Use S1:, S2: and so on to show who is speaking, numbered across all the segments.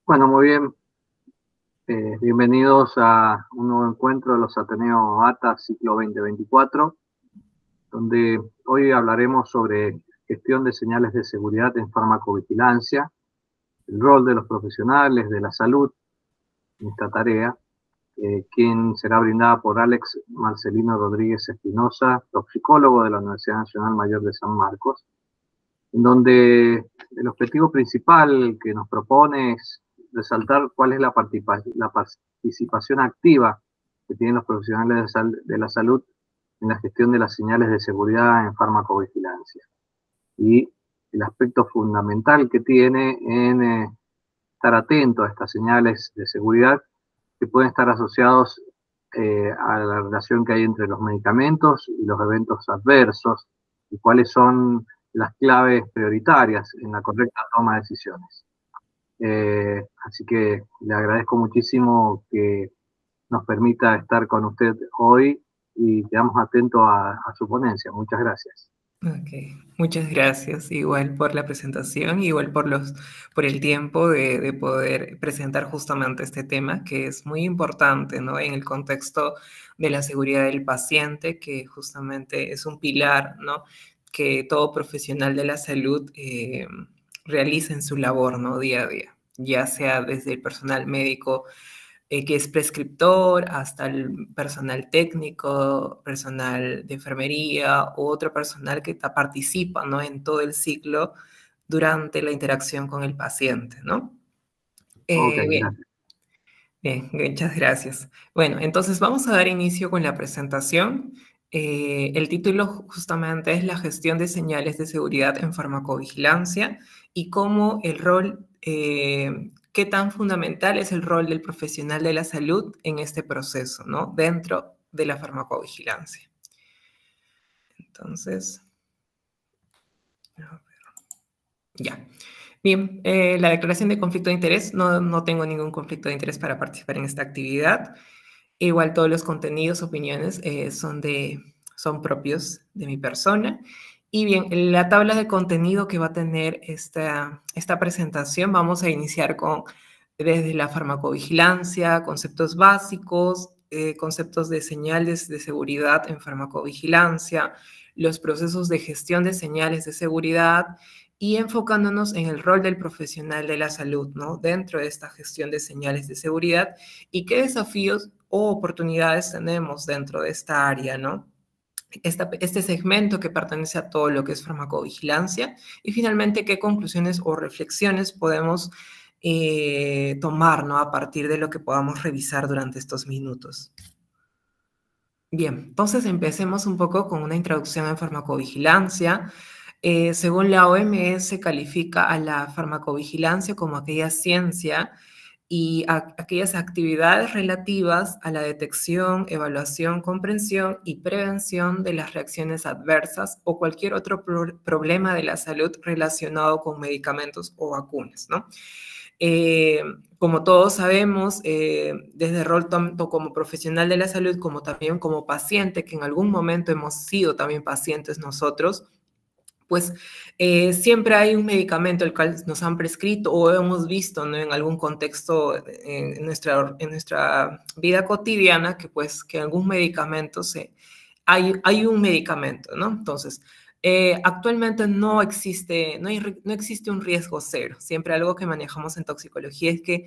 S1: Bueno, muy bien. Bienvenidos a un nuevo encuentro de los Ateneo ATA Ciclo 2024, donde hoy hablaremos sobre gestión de señales de seguridad en farmacovigilancia, el rol de los profesionales de la salud en esta tarea, quien será brindada por Alex Marcelino Rodríguez Espinosa, toxicólogo de la Universidad Nacional Mayor de San Marcos, en donde el objetivo principal que nos propone es resaltar cuál es la participación activa que tienen los profesionales de la salud en la gestión de las señales de seguridad en farmacovigilancia y el aspecto fundamental que tiene en estar atento a estas señales de seguridad que pueden estar asociados a la relación que hay entre los medicamentos y los eventos adversos y cuáles son las claves prioritarias en la correcta toma de decisiones. Así que le agradezco muchísimo que nos permita estar con usted hoy y quedamos atentos a su ponencia. Muchas gracias.
S2: Ok, muchas gracias igual por la presentación, igual por el tiempo de poder presentar justamente este tema que es muy importante, ¿no? En el contexto de la seguridad del paciente, que justamente es un pilar, ¿no? Que todo profesional de la salud realiza en su labor, ¿no? Día a día, ya sea desde el personal médico que es prescriptor, hasta el personal técnico, personal de enfermería u otro personal que participa, ¿no? En todo el ciclo durante la interacción con el paciente, ¿no?
S1: Ok,
S2: Bien,
S1: gracias.
S2: bien, muchas gracias. Bueno, entonces vamos a dar inicio con la presentación. El título justamente es la gestión de señales de seguridad en farmacovigilancia y cómo el rol, qué tan fundamental es el rol del profesional de la salud en este proceso, ¿no? Dentro de la farmacovigilancia. Entonces, ya. Bien, la declaración de conflicto de interés, no tengo ningún conflicto de interés para participar en esta actividad. Igual todos los contenidos, opiniones son propios de mi persona. Y bien, la tabla de contenido que va a tener esta presentación, vamos a iniciar desde la farmacovigilancia, conceptos básicos, conceptos de señales de seguridad en farmacovigilancia, los procesos de gestión de señales de seguridad y enfocándonos en el rol del profesional de la salud, ¿no? Dentro de esta gestión de señales de seguridad y qué desafíos o oportunidades tenemos dentro de esta área, ¿no? Este segmento que pertenece a todo lo que es farmacovigilancia y finalmente qué conclusiones o reflexiones podemos tomar, ¿no? A partir de lo que podamos revisar durante estos minutos. Bien, entonces empecemos un poco con una introducción en farmacovigilancia. Según la OMS, califica a la farmacovigilancia como aquella ciencia y aquellas actividades relativas a la detección, evaluación, comprensión y prevención de las reacciones adversas o cualquier otro problema de la salud relacionado con medicamentos o vacunas, ¿no? Como todos sabemos, desde el rol tanto como profesional de la salud como también como paciente, que en algún momento hemos sido también pacientes nosotros, pues siempre hay un medicamento el cual nos han prescrito o hemos visto, ¿no? En algún contexto en nuestra vida cotidiana que pues que algún medicamento hay un medicamento, ¿no? Entonces, actualmente no existe un riesgo cero. Siempre algo que manejamos en toxicología es que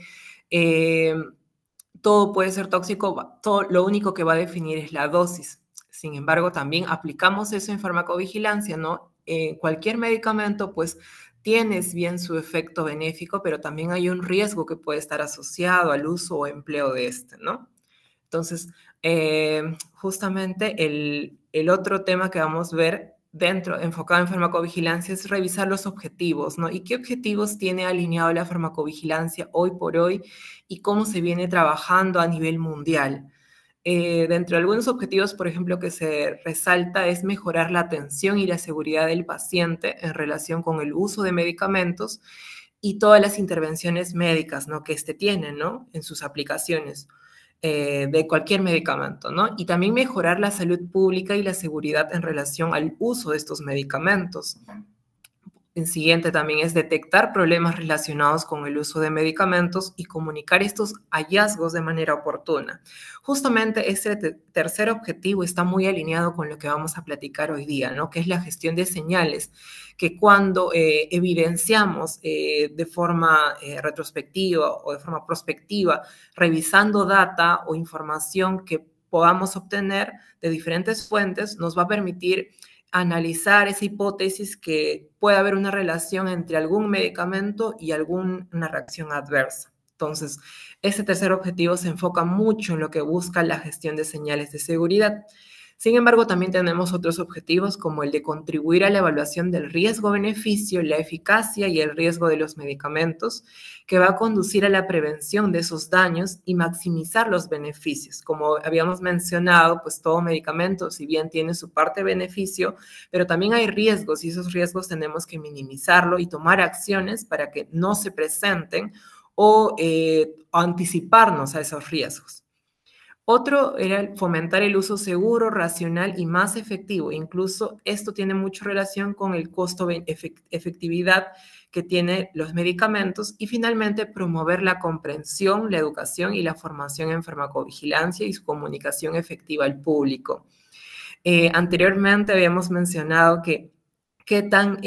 S2: todo puede ser tóxico, lo único que va a definir es la dosis. Sin embargo, también aplicamos eso en farmacovigilancia, ¿no? Cualquier medicamento, pues, tienes bien su efecto benéfico, pero también hay un riesgo que puede estar asociado al uso o empleo de este, ¿no? Entonces, justamente el otro tema que vamos a ver enfocado en farmacovigilancia, es revisar los objetivos, ¿no? ¿Y qué objetivos tiene alineado la farmacovigilancia hoy por hoy y cómo se viene trabajando a nivel mundial? Dentro de algunos objetivos, por ejemplo, que se resalta es mejorar la atención y la seguridad del paciente en relación con el uso de medicamentos y todas las intervenciones médicas, ¿no? Que éste tiene, ¿no? En sus aplicaciones de cualquier medicamento, ¿no? Y también mejorar la salud pública y la seguridad en relación al uso de estos medicamentos. El siguiente también es detectar problemas relacionados con el uso de medicamentos y comunicar estos hallazgos de manera oportuna. Justamente este tercer objetivo está muy alineado con lo que vamos a platicar hoy día, ¿no? Que es la gestión de señales, que cuando evidenciamos de forma retrospectiva o de forma prospectiva, revisando data o información que podamos obtener de diferentes fuentes, nos va a permitir analizar esa hipótesis que puede haber una relación entre algún medicamento y alguna reacción adversa. Entonces, ese tercer objetivo se enfoca mucho en lo que busca la gestión de señales de seguridad. Sin embargo, también tenemos otros objetivos como el de contribuir a la evaluación del riesgo-beneficio, la eficacia y el riesgo de los medicamentos, que va a conducir a la prevención de esos daños y maximizar los beneficios. Como habíamos mencionado, pues todo medicamento, si bien tiene su parte de beneficio, pero también hay riesgos y esos riesgos tenemos que minimizarlo y tomar acciones para que no se presenten o anticiparnos a esos riesgos. Otro era el fomentar el uso seguro, racional y más efectivo. Incluso esto tiene mucha relación con el costo-efectividad que tienen los medicamentos. Y finalmente, promover la comprensión, la educación y la formación en farmacovigilancia y su comunicación efectiva al público. Anteriormente habíamos mencionado que qué tan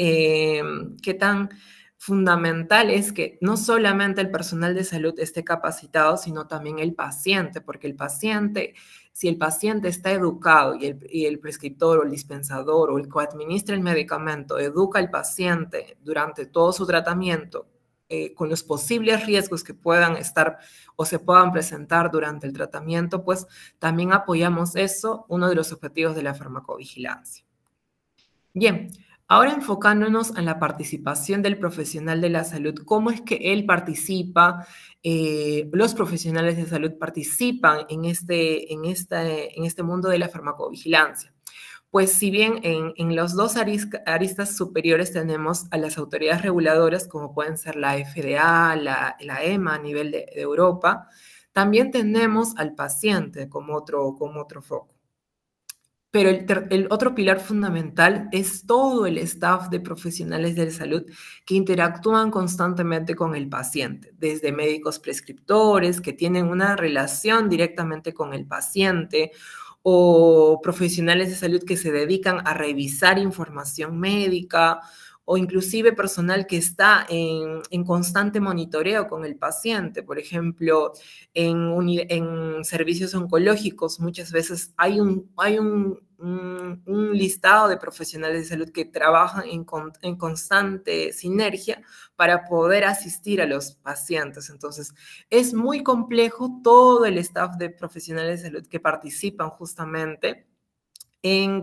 S2: fundamental es que no solamente el personal de salud esté capacitado, sino también el paciente, porque el paciente, si el paciente está educado y el prescriptor o el dispensador o el que administra el medicamento educa al paciente durante todo su tratamiento con los posibles riesgos que puedan estar o se puedan presentar durante el tratamiento, pues también apoyamos eso, uno de los objetivos de la farmacovigilancia. Bien, ahora enfocándonos en la participación del profesional de la salud, ¿cómo es que él participa? Los profesionales de salud participan en este mundo de la farmacovigilancia. Pues si bien en los dos aristas superiores tenemos a las autoridades reguladoras, como pueden ser la FDA, la EMA a nivel de Europa, también tenemos al paciente como otro foco. Pero el otro pilar fundamental es todo el staff de profesionales de salud que interactúan constantemente con el paciente, desde médicos prescriptores que tienen una relación directamente con el paciente o profesionales de salud que se dedican a revisar información médica o inclusive personal que está en constante monitoreo con el paciente. Por ejemplo, en servicios oncológicos muchas veces hay un listado de profesionales de salud que trabajan en constante sinergia para poder asistir a los pacientes. Entonces, es muy complejo todo el staff de profesionales de salud que participan justamente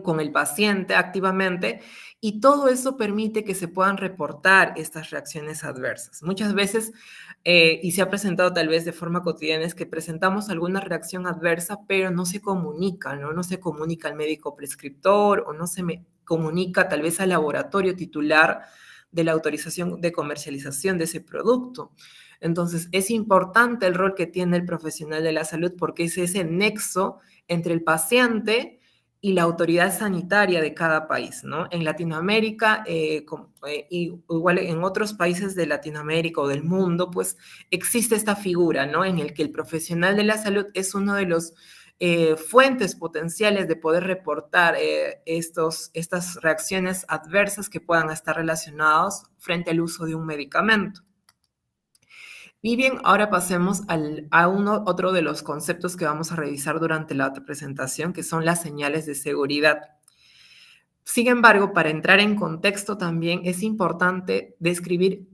S2: con el paciente activamente y todo eso permite que se puedan reportar estas reacciones adversas. Muchas veces, y se ha presentado tal vez de forma cotidiana, es que presentamos alguna reacción adversa, pero no se comunica, ¿no? No se comunica al médico prescriptor o no se comunica tal vez al laboratorio titular de la autorización de comercialización de ese producto. Entonces, es importante el rol que tiene el profesional de la salud porque es ese nexo entre el paciente y la autoridad sanitaria de cada país, ¿no? En Latinoamérica, igual en otros países de Latinoamérica o del mundo, pues existe esta figura, ¿no? En el que el profesional de la salud es uno de los fuentes potenciales de poder reportar estas reacciones adversas que puedan estar relacionadas frente al uso de un medicamento. Y bien, ahora pasemos a otro de los conceptos que vamos a revisar durante la otra presentación, que son las señales de seguridad. Sin embargo, para entrar en contexto también es importante describir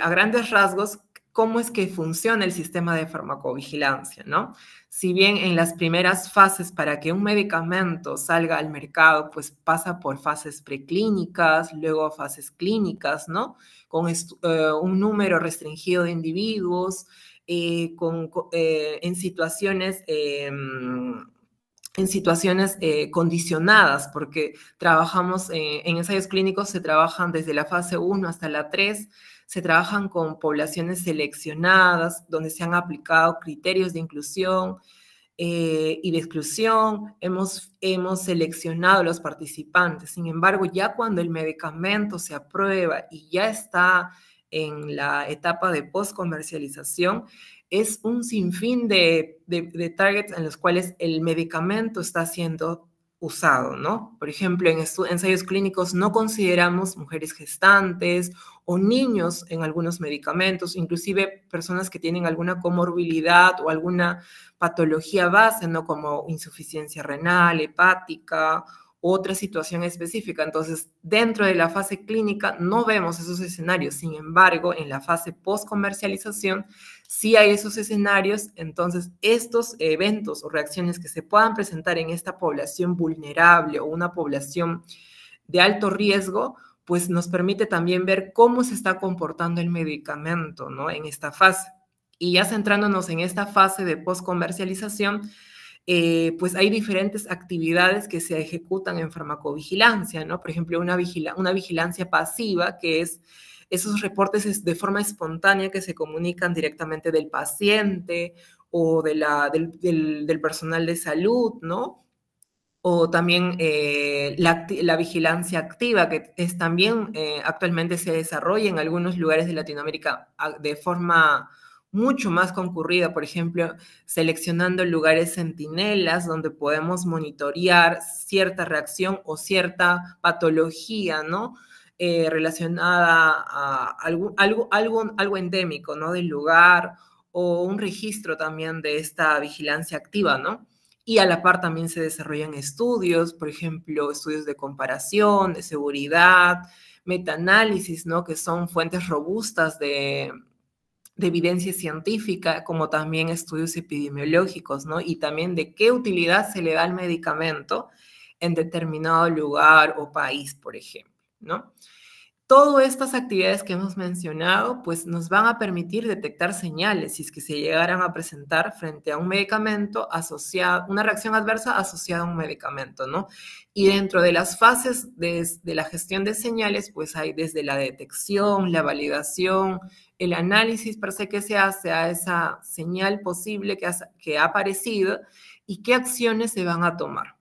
S2: a grandes rasgos cómo es que funciona el sistema de farmacovigilancia, ¿no? Si bien en las primeras fases para que un medicamento salga al mercado, pues pasa por fases preclínicas, luego fases clínicas, ¿no? Con un número restringido de individuos, en situaciones condicionadas, porque trabajamos en ensayos clínicos, se trabajan desde la fase 1 hasta la 3, se trabajan con poblaciones seleccionadas, donde se han aplicado criterios de inclusión, y de exclusión, hemos seleccionado a los participantes. Sin embargo, ya cuando el medicamento se aprueba y ya está en la etapa de post-comercialización, es un sinfín de targets en los cuales el medicamento está siendo usado, ¿no? Por ejemplo, en ensayos clínicos no consideramos mujeres gestantes o niños en algunos medicamentos, inclusive personas que tienen alguna comorbilidad o alguna patología base, ¿no? Como insuficiencia renal, hepática, otra situación específica. Entonces, dentro de la fase clínica no vemos esos escenarios. Sin embargo, en la fase post-comercialización sí hay esos escenarios. Entonces, estos eventos o reacciones que se puedan presentar en esta población vulnerable o una población de alto riesgo, pues nos permite también ver cómo se está comportando el medicamento, ¿no? En esta fase. Y ya centrándonos en esta fase de post-comercialización, pues hay diferentes actividades que se ejecutan en farmacovigilancia, ¿no? Por ejemplo, una vigilancia pasiva, que es esos reportes de forma espontánea que se comunican directamente del paciente o del personal de salud, ¿no? O también la vigilancia activa, que es también actualmente se desarrolla en algunos lugares de Latinoamérica de forma mucho más concurrida, por ejemplo, seleccionando lugares centinelas donde podemos monitorear cierta reacción o cierta patología, ¿no? Relacionada a algo endémico, ¿no? Del lugar, o un registro también de esta vigilancia activa, ¿no? Y a la par también se desarrollan estudios, por ejemplo, estudios de comparación, de seguridad, metaanálisis, ¿no? Que son fuentes robustas de evidencia científica, como también estudios epidemiológicos, ¿no? Y también de qué utilidad se le da al medicamento en determinado lugar o país, por ejemplo, ¿no? Todas estas actividades que hemos mencionado, pues nos van a permitir detectar señales si es que se llegaran a presentar frente a un medicamento asociado, una reacción adversa asociada a un medicamento, ¿no? Y dentro de las fases de la gestión de señales, pues hay desde la detección, la validación, el análisis per se que se hace a esa señal posible que ha aparecido y qué acciones se van a tomar.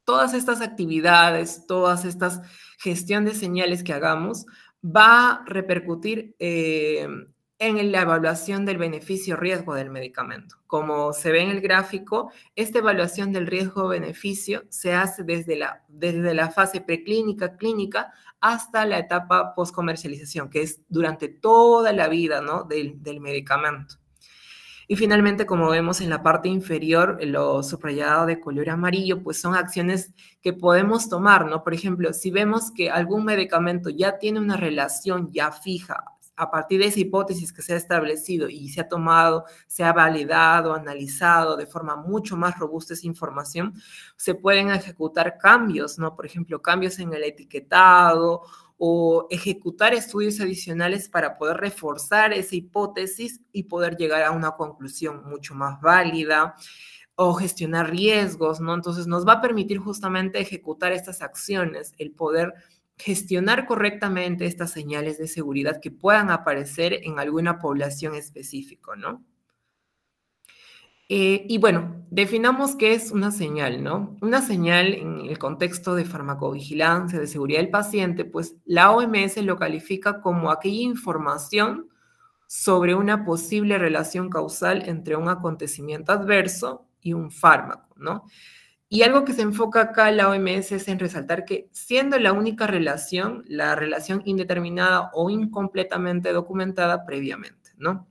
S2: Todas estas actividades, todas estas gestión de señales que hagamos va a repercutir en la evaluación del beneficio-riesgo del medicamento. Como se ve en el gráfico, esta evaluación del riesgo-beneficio se hace desde la fase preclínica, clínica, hasta la etapa post-comercialización, que es durante toda la vida, ¿no? del medicamento. Y finalmente, como vemos en la parte inferior, lo subrayado de color amarillo, pues son acciones que podemos tomar, ¿no? Por ejemplo, si vemos que algún medicamento ya tiene una relación ya fija, a partir de esa hipótesis que se ha establecido y se ha tomado, se ha validado, analizado de forma mucho más robusta esa información, se pueden ejecutar cambios, ¿no? Por ejemplo, cambios en el etiquetado o ejecutar estudios adicionales para poder reforzar esa hipótesis y poder llegar a una conclusión mucho más válida, o gestionar riesgos, ¿no? Entonces nos va a permitir justamente ejecutar estas acciones, el poder gestionar correctamente estas señales de seguridad que puedan aparecer en alguna población específica, ¿no? Y bueno, definamos qué es una señal, ¿no? Una señal en el contexto de farmacovigilancia, de seguridad del paciente, pues la OMS lo califica como aquella información sobre una posible relación causal entre un acontecimiento adverso y un fármaco, ¿no? Y algo que se enfoca acá la OMS es en resaltar que siendo la única relación, la relación indeterminada o incompletamente documentada previamente, ¿no?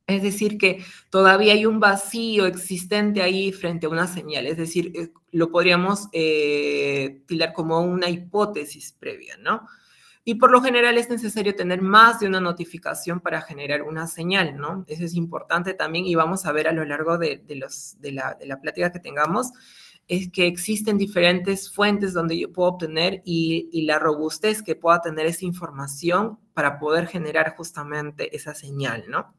S2: Es decir, que todavía hay un vacío existente ahí frente a una señal, es decir, lo podríamos tildar como una hipótesis previa, ¿no? Y por lo general es necesario tener más de una notificación para generar una señal, ¿no? Eso es importante también y vamos a ver a lo largo de la plática que tengamos, es que existen diferentes fuentes donde yo puedo obtener y la robustez que pueda tener esa información para poder generar justamente esa señal, ¿no?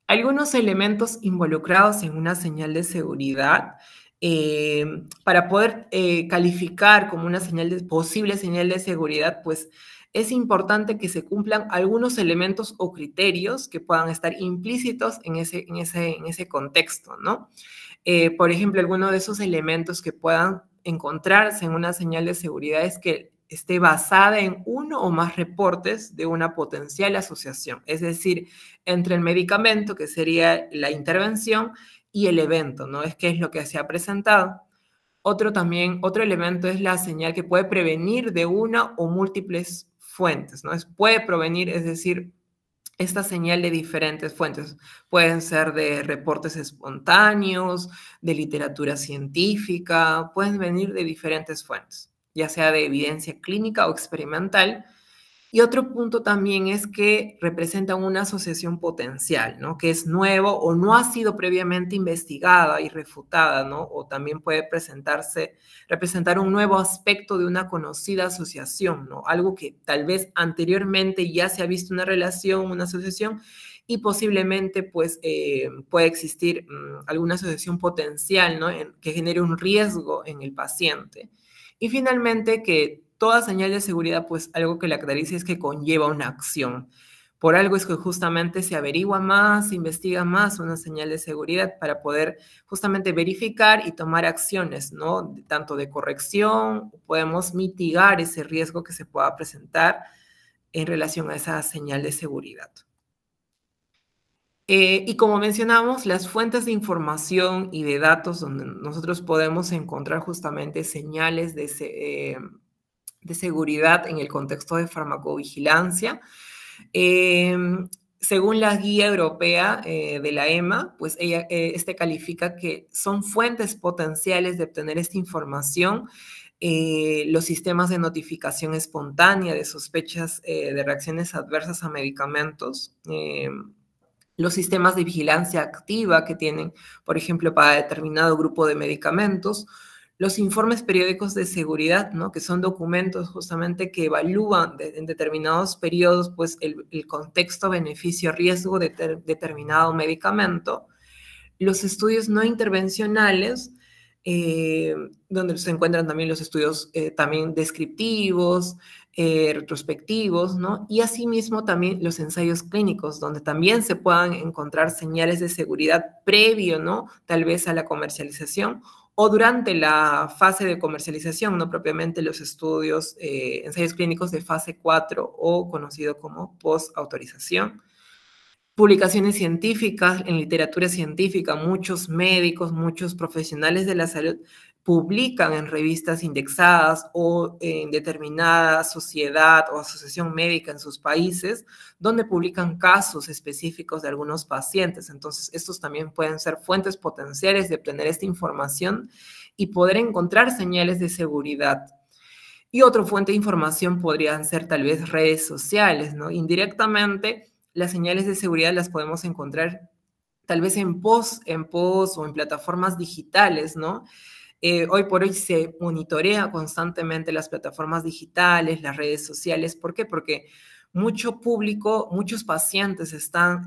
S2: Algunos elementos involucrados en una señal de seguridad para poder calificar como una posible señal de seguridad, pues es importante que se cumplan algunos elementos o criterios que puedan estar implícitos en ese contexto, ¿no? Por ejemplo, alguno de esos elementos que puedan encontrarse en una señal de seguridad es que esté basada en uno o más reportes de una potencial asociación, es decir, entre el medicamento, que sería la intervención, y el evento, ¿no? Es que es lo que se ha presentado. Otro elemento es la señal que puede prevenir de una o múltiples fuentes, ¿no? Puede provenir, es decir, esta señal de diferentes fuentes. Pueden ser de reportes espontáneos, de literatura científica, pueden venir de diferentes fuentes, ya sea de evidencia clínica o experimental. Y otro punto también es que representan una asociación potencial, ¿no? Que es nuevo o no ha sido previamente investigada y refutada, ¿no? O también puede representar un nuevo aspecto de una conocida asociación, ¿no? Algo que tal vez anteriormente ya se ha visto una relación, una asociación, y posiblemente pues puede existir alguna asociación potencial, ¿no? Que genere un riesgo en el paciente. Y finalmente que toda señal de seguridad, pues algo que la caracteriza es que conlleva una acción. Por algo es que justamente se averigua más, se investiga más una señal de seguridad para poder justamente verificar y tomar acciones, ¿no? Tanto de corrección, podemos mitigar ese riesgo que se pueda presentar en relación a esa señal de seguridad. Y como mencionamos, las fuentes de información y de datos donde nosotros podemos encontrar justamente señales de seguridad en el contexto de farmacovigilancia. Según la guía europea de la EMA, pues califica que son fuentes potenciales de obtener esta información los sistemas de notificación espontánea de sospechas de reacciones adversas a medicamentos, los sistemas de vigilancia activa que tienen, por ejemplo, para determinado grupo de medicamentos, los informes periódicos de seguridad, ¿no? Que son documentos justamente que evalúan en determinados periodos pues, el contexto, beneficio, riesgo de determinado medicamento, los estudios no intervencionales, donde se encuentran también los estudios también descriptivos, retrospectivos, ¿no? Y asimismo también los ensayos clínicos, donde también se puedan encontrar señales de seguridad previo, ¿no? Tal vez a la comercialización o durante la fase de comercialización, no propiamente los estudios, ensayos clínicos de fase 4 o conocido como post-autorización. Publicaciones científicas, en literatura científica, muchos médicos, muchos profesionales de la salud publican en revistas indexadas o en determinada sociedad o asociación médica en sus países, donde publican casos específicos de algunos pacientes. Entonces, estos también pueden ser fuentes potenciales de obtener esta información y poder encontrar señales de seguridad. Y otra fuente de información podrían ser tal vez redes sociales, ¿no? Indirectamente, las señales de seguridad las podemos encontrar tal vez en post o en plataformas digitales, ¿no? Hoy por hoy se monitorea constantemente las plataformas digitales, las redes sociales. ¿Por qué? Porque mucho público, muchos pacientes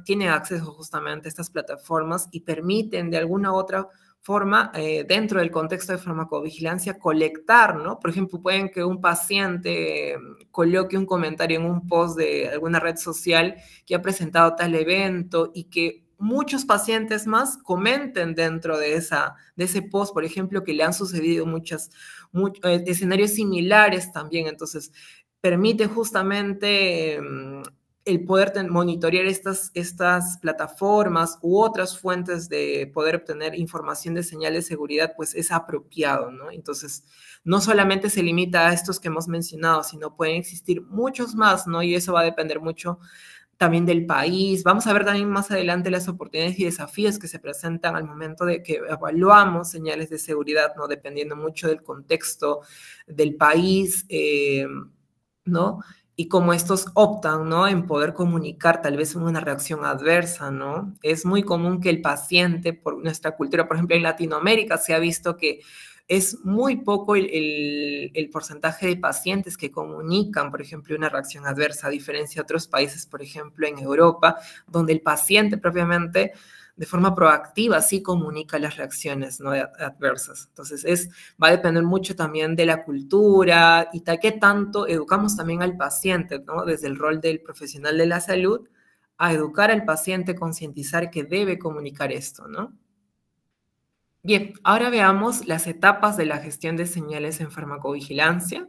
S2: tienen acceso justamente a estas plataformas y permiten de alguna u otra forma, dentro del contexto de farmacovigilancia, colectar, ¿no? Por ejemplo, pueden que un paciente coloque un comentario en un post de alguna red social que ha presentado tal evento y que muchos pacientes más comenten dentro de ese post, por ejemplo, que le han sucedido muchos escenarios similares también. Entonces, permite justamente el poder monitorear estas plataformas u otras fuentes de poder obtener información de señal de seguridad, pues es apropiado, ¿no? Entonces, no solamente se limita a estos que hemos mencionado, sino pueden existir muchos más, ¿no? Y eso va a depender mucho también del país. Vamos a ver también más adelante las oportunidades y desafíos que se presentan al momento de que evaluamos señales de seguridad, ¿no? Dependiendo mucho del contexto del país, ¿no? Y cómo estos optan, ¿no? En poder comunicar tal vez una reacción adversa, ¿no? Es muy común que el paciente, por nuestra cultura, por ejemplo, en Latinoamérica se ha visto que es muy poco el porcentaje de pacientes que comunican, por ejemplo, una reacción adversa, a diferencia de otros países, por ejemplo, en Europa, donde el paciente propiamente, de forma proactiva, sí comunica las reacciones, ¿no?, adversas. Entonces, va a depender mucho también de la cultura y qué tanto educamos también al paciente, ¿no?, desde el rol del profesional de la salud, a educar al paciente, concientizar que debe comunicar esto, ¿no? Bien, ahora veamos las etapas de la gestión de señales en farmacovigilancia.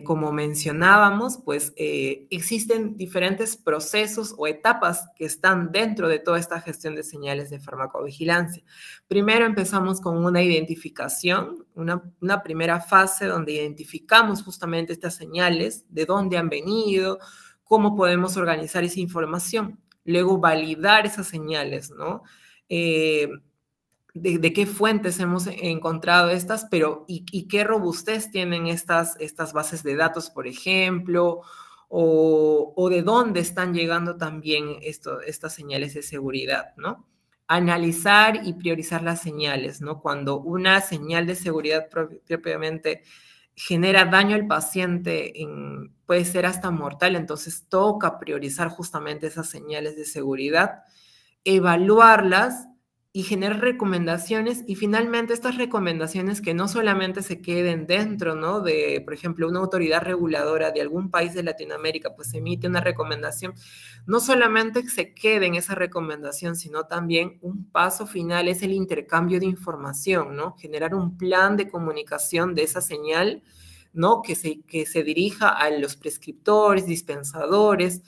S2: Como mencionábamos, pues existen diferentes procesos o etapas que están dentro de toda esta gestión de señales de farmacovigilancia. Primero empezamos con una identificación, una primera fase donde identificamos justamente estas señales, de dónde han venido, cómo podemos organizar esa información. Luego validar esas señales, ¿no? De qué fuentes hemos encontrado estas, pero y qué robustez tienen estas bases de datos, por ejemplo, o de dónde están llegando también estas señales de seguridad, ¿no? Analizar y priorizar las señales, ¿no? Cuando una señal de seguridad propiamente genera daño al paciente, puede ser hasta mortal, entonces toca priorizar justamente esas señales de seguridad, evaluarlas y generar recomendaciones, y finalmente estas recomendaciones que no solamente se queden dentro, ¿no?, de, por ejemplo, una autoridad reguladora de algún país de Latinoamérica, pues emite una recomendación, no solamente se quede en esa recomendación, sino también un paso final es el intercambio de información, ¿no? Generar un plan de comunicación de esa señal, ¿no?, que se dirija a los prescriptores, dispensadores,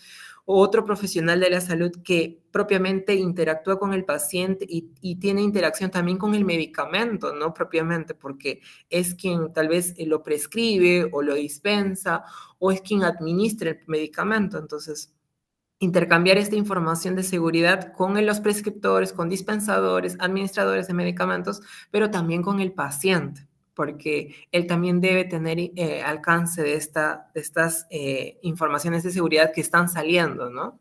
S2: o otro profesional de la salud que propiamente interactúa con el paciente y tiene interacción también con el medicamento, ¿no? Propiamente, porque es quien tal vez lo prescribe o lo dispensa o es quien administra el medicamento. Entonces, intercambiar esta información de seguridad con los prescriptores, con dispensadores, administradores de medicamentos, pero también con el paciente, porque él también debe tener alcance de estas informaciones de seguridad que están saliendo, ¿no?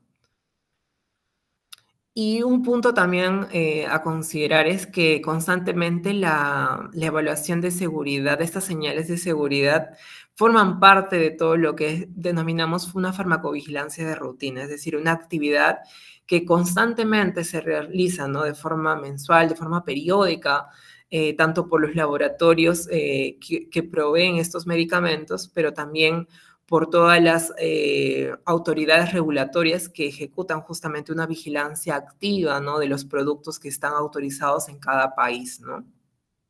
S2: Y un punto también a considerar es que constantemente la evaluación de seguridad, de estas señales de seguridad, forman parte de todo lo que denominamos una farmacovigilancia de rutina, es decir, una actividad que constantemente se realiza, ¿no?, de forma mensual, de forma periódica, tanto por los laboratorios que proveen estos medicamentos, pero también por todas las autoridades regulatorias que ejecutan justamente una vigilancia activa, ¿no?, de los productos que están autorizados en cada país, ¿no?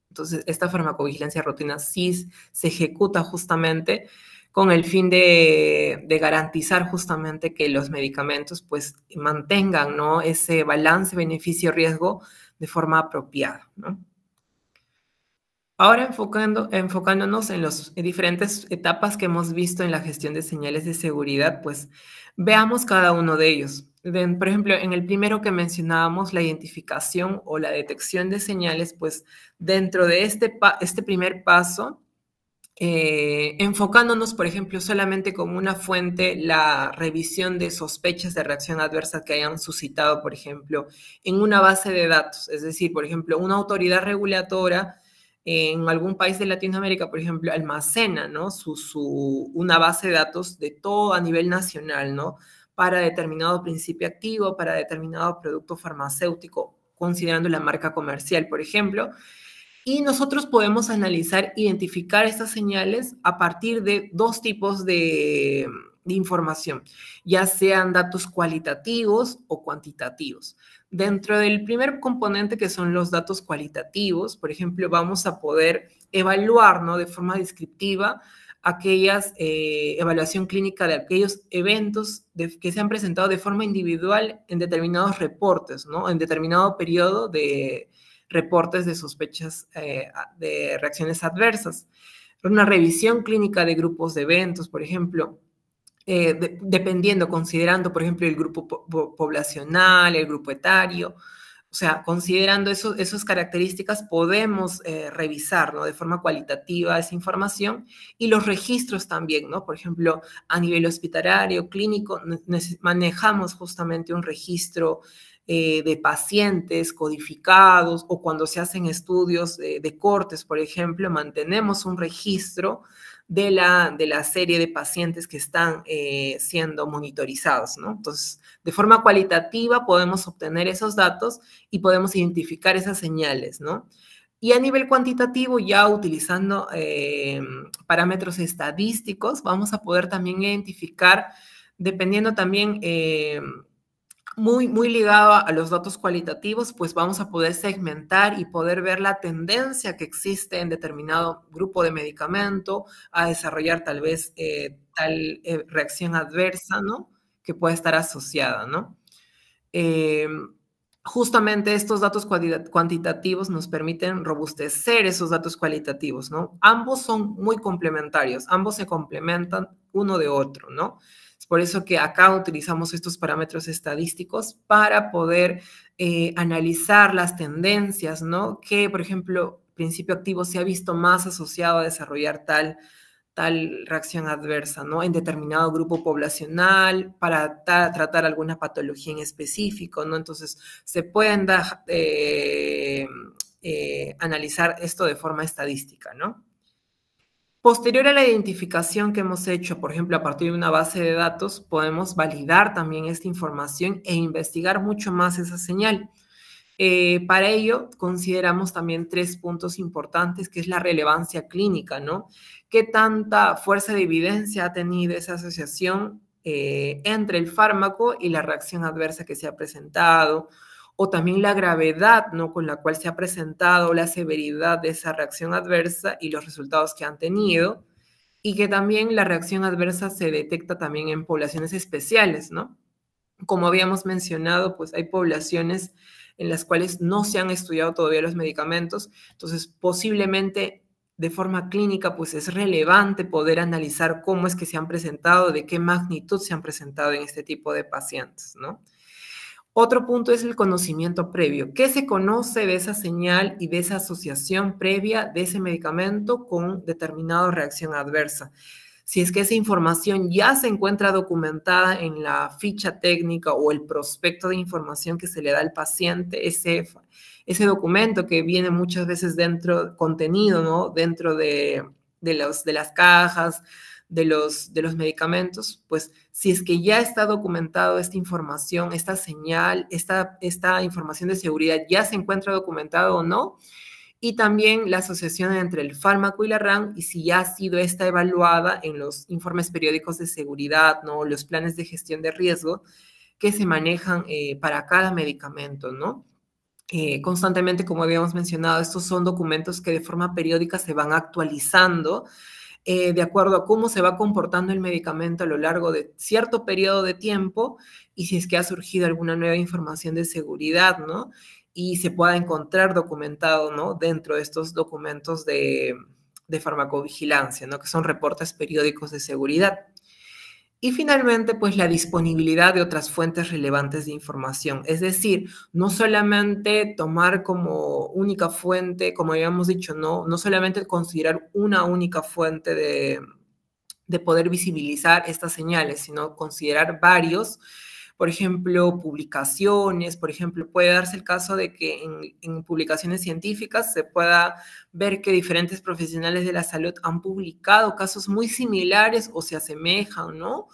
S2: Entonces, esta farmacovigilancia rutina sí se ejecuta justamente con el fin de garantizar justamente que los medicamentos pues mantengan, ¿no?, ese balance beneficio-riesgo de forma apropiada, ¿no? Ahora enfocándonos en las diferentes etapas que hemos visto en la gestión de señales de seguridad, pues veamos cada uno de ellos. Por ejemplo, en el primero que mencionábamos, la identificación o la detección de señales, pues dentro de este primer paso, enfocándonos, por ejemplo, solamente como una fuente, la revisión de sospechas de reacción adversa que hayan suscitado, por ejemplo, en una base de datos. Es decir, por ejemplo, una autoridad reguladora en algún país de Latinoamérica, por ejemplo, almacena, ¿no?, una base de datos de todo a nivel nacional, ¿no?, para determinado principio activo, para determinado producto farmacéutico, considerando la marca comercial, por ejemplo. Y nosotros podemos analizar, identificar estas señales a partir de dos tipos de información, ya sean datos cualitativos o cuantitativos. Dentro del primer componente, que son los datos cualitativos, por ejemplo, vamos a poder evaluar, ¿no?, de forma descriptiva evaluación clínica de aquellos eventos que se han presentado de forma individual en determinados reportes, ¿no?, en determinado periodo de reportes de sospechas de reacciones adversas. Una revisión clínica de grupos de eventos, por ejemplo, dependiendo, considerando, por ejemplo, el grupo poblacional, el grupo etario, sea, considerando esas características, podemos revisar, ¿no?, de forma cualitativa esa información y los registros también, ¿no? Por ejemplo, a nivel hospitalario, clínico, manejamos justamente un registro de pacientes codificados, o cuando se hacen estudios de cortes, por ejemplo, mantenemos un registro de la serie de pacientes que están siendo monitorizados, ¿no? Entonces, de forma cualitativa podemos obtener esos datos y podemos identificar esas señales, ¿no? Y a nivel cuantitativo, ya utilizando parámetros estadísticos, vamos a poder también identificar, dependiendo también, muy ligado a los datos cualitativos, pues vamos a poder segmentar y poder ver la tendencia que existe en determinado grupo de medicamento a desarrollar tal vez tal reacción adversa, ¿no?, que puede estar asociada, ¿no? Eh, Justamente estos datos cuantitativos nos permiten robustecer esos datos cualitativos, ¿no? Ambos son muy complementarios, ambos se complementan uno de otro, ¿no? Es por eso que acá utilizamos estos parámetros estadísticos para poder analizar las tendencias, ¿no? Que, por ejemplo, principio activo se ha visto más asociado a desarrollar tal reacción adversa, ¿no?, en determinado grupo poblacional para tratar alguna patología en específico, ¿no? Entonces, se pueden analizar esto de forma estadística, ¿no? Posterior a la identificación que hemos hecho, por ejemplo, a partir de una base de datos, podemos validar también esta información e investigar mucho más esa señal. Para ello, consideramos también 3 puntos importantes, que es la relevancia clínica, ¿no? ¿Qué tanta fuerza de evidencia ha tenido esa asociación entre el fármaco y la reacción adversa que se ha presentado? O también la gravedad, ¿no?, con la cual se ha presentado, la severidad de esa reacción adversa y los resultados que han tenido. Y que también la reacción adversa se detecta también en poblaciones especiales, ¿no? Como habíamos mencionado, pues hay poblaciones en las cuales no se han estudiado todavía los medicamentos, entonces posiblemente de forma clínica pues es relevante poder analizar cómo es que se han presentado, de qué magnitud se han presentado en este tipo de pacientes, ¿no? Otro punto es el conocimiento previo. ¿Qué se conoce de esa señal y de esa asociación previa de ese medicamento con determinada reacción adversa? Si es que esa información ya se encuentra documentada en la ficha técnica o el prospecto de información que se le da al paciente, ese documento que viene muchas veces contenido, ¿no?, dentro de las cajas, de los medicamentos, pues si es que ya está documentado esta información, esta señal, esta información de seguridad ya se encuentra documentado o no, y también la asociación entre el fármaco y la RAM, y si ya ha sido esta evaluada en los informes periódicos de seguridad, ¿no?, los planes de gestión de riesgo que se manejan para cada medicamento, ¿no? Constantemente, como habíamos mencionado, estos son documentos que de forma periódica se van actualizando de acuerdo a cómo se va comportando el medicamento a lo largo de cierto periodo de tiempo y si es que ha surgido alguna nueva información de seguridad, ¿no? Y se pueda encontrar documentado, ¿no?, dentro de estos documentos de farmacovigilancia, ¿no?, que son reportes periódicos de seguridad. Y finalmente, pues la disponibilidad de otras fuentes relevantes de información. Es decir, no solamente tomar como única fuente, como habíamos dicho, no solamente considerar una única fuente de poder visibilizar estas señales, sino considerar varios. Por ejemplo, publicaciones, por ejemplo, puede darse el caso de que en publicaciones científicas se pueda ver que diferentes profesionales de la salud han publicado casos muy similares o se asemejan, ¿no?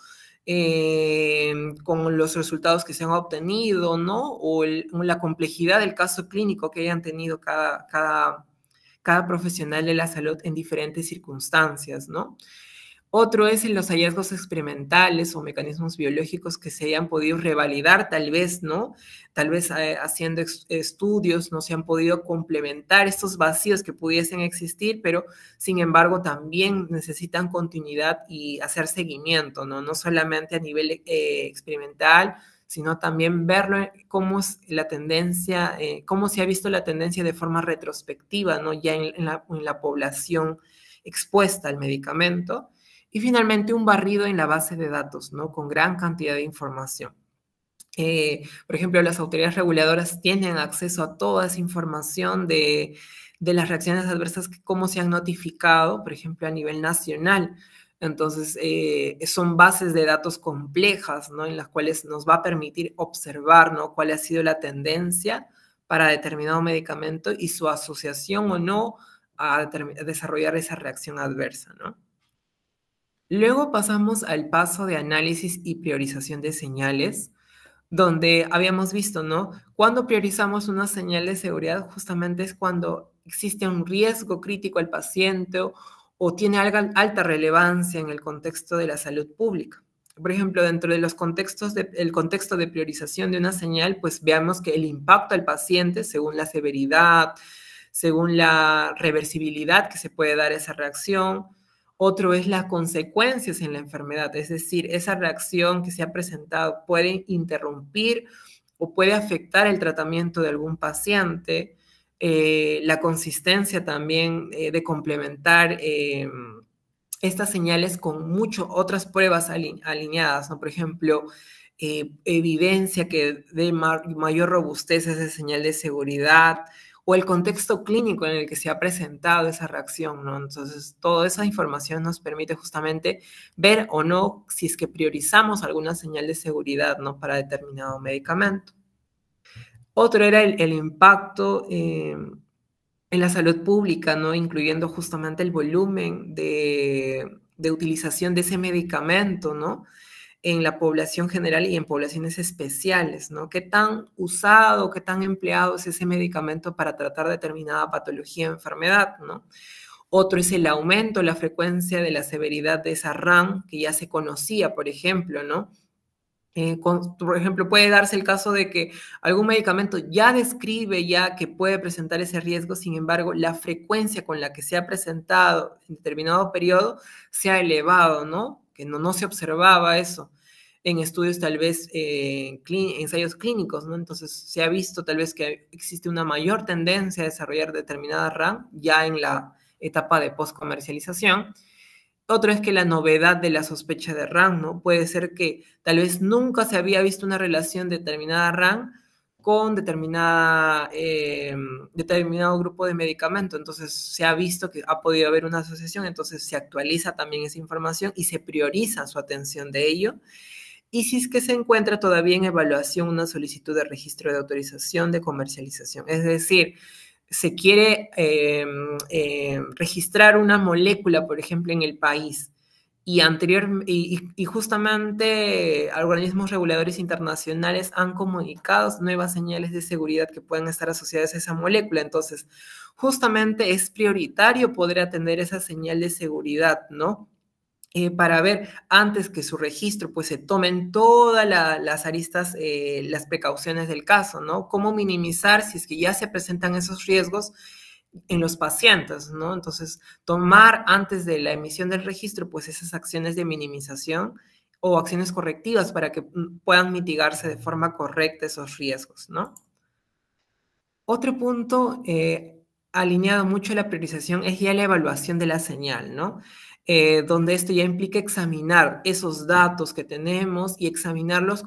S2: Con los resultados que se han obtenido, ¿no? O la complejidad del caso clínico que hayan tenido cada profesional de la salud en diferentes circunstancias, ¿no? Otro es en los hallazgos experimentales o mecanismos biológicos que se hayan podido revalidar, tal vez, ¿no? Tal vez haciendo estudios no se han podido complementar estos vacíos que pudiesen existir, pero sin embargo también necesitan continuidad y hacer seguimiento, ¿no? No solamente a nivel experimental, sino también verlo cómo es la tendencia, cómo se ha visto la tendencia de forma retrospectiva, ¿no?, ya en la población expuesta al medicamento. Y finalmente un barrido en la base de datos, ¿no?, con gran cantidad de información. Por ejemplo, las autoridades reguladoras tienen acceso a toda esa información de las reacciones adversas, cómo se han notificado, por ejemplo, a nivel nacional. Entonces, son bases de datos complejas, ¿no? En las cuales nos va a permitir observar, ¿no? Cuál ha sido la tendencia para determinado medicamento y su asociación o no a desarrollar esa reacción adversa, ¿no? Luego pasamos al paso de análisis y priorización de señales, donde habíamos visto, ¿no? Cuando priorizamos una señal de seguridad, justamente es cuando existe un riesgo crítico al paciente o tiene alta relevancia en el contexto de la salud pública. Por ejemplo, dentro de los contextos el contexto de priorización de una señal, pues veamos que el impacto al paciente, según la severidad, según la reversibilidad que se puede dar esa reacción. Otro es las consecuencias en la enfermedad, es decir, esa reacción que se ha presentado puede interrumpir o puede afectar el tratamiento de algún paciente. La consistencia también de complementar estas señales con muchas otras pruebas alineadas, ¿no? Por ejemplo, evidencia que dé mayor robustez a esa señal de seguridad, o el contexto clínico en el que se ha presentado esa reacción, ¿no? Entonces, toda esa información nos permite justamente ver o no si es que priorizamos alguna señal de seguridad, ¿no? Para determinado medicamento. Otro era el impacto en la salud pública, ¿no? Incluyendo justamente el volumen de utilización de ese medicamento, ¿no? En la población general y en poblaciones especiales, ¿no? ¿Qué tan usado, qué tan empleado es ese medicamento para tratar determinada patología o enfermedad, ¿no? Otro es el aumento, la frecuencia de la severidad de esa RAM, que ya se conocía, por ejemplo, ¿no? Por ejemplo, puede darse el caso de que algún medicamento ya describe ya que puede presentar ese riesgo, sin embargo, la frecuencia con la que se ha presentado en determinado periodo se ha elevado, ¿no? Que no se observaba eso en estudios tal vez ensayos clínicos, ¿no? Entonces se ha visto tal vez que existe una mayor tendencia a desarrollar determinada RAM ya en la etapa de postcomercialización. Otro es que la novedad de la sospecha de RAM, ¿no? Puede ser que tal vez nunca se había visto una relación de determinada RAM con determinado grupo de medicamento. Entonces se ha visto que ha podido haber una asociación, entonces se actualiza también esa información y se prioriza su atención de ello. Y si es que se encuentra todavía en evaluación una solicitud de registro de autorización de comercialización. Es decir, se quiere registrar una molécula, por ejemplo, en el país, y justamente organismos reguladores internacionales han comunicado nuevas señales de seguridad que puedan estar asociadas a esa molécula. Entonces, justamente es prioritario poder atender esa señal de seguridad, ¿no? Para ver antes que su registro, pues se tomen todas las aristas, las precauciones del caso, ¿no? Cómo minimizar si es que ya se presentan esos riesgos en los pacientes, ¿no? Entonces, tomar antes de la emisión del registro, pues esas acciones de minimización o acciones correctivas para que puedan mitigarse de forma correcta esos riesgos, ¿no? Otro punto alineado mucho a la priorización es ya la evaluación de la señal, ¿no? Donde esto ya implica examinar esos datos que tenemos y examinarlos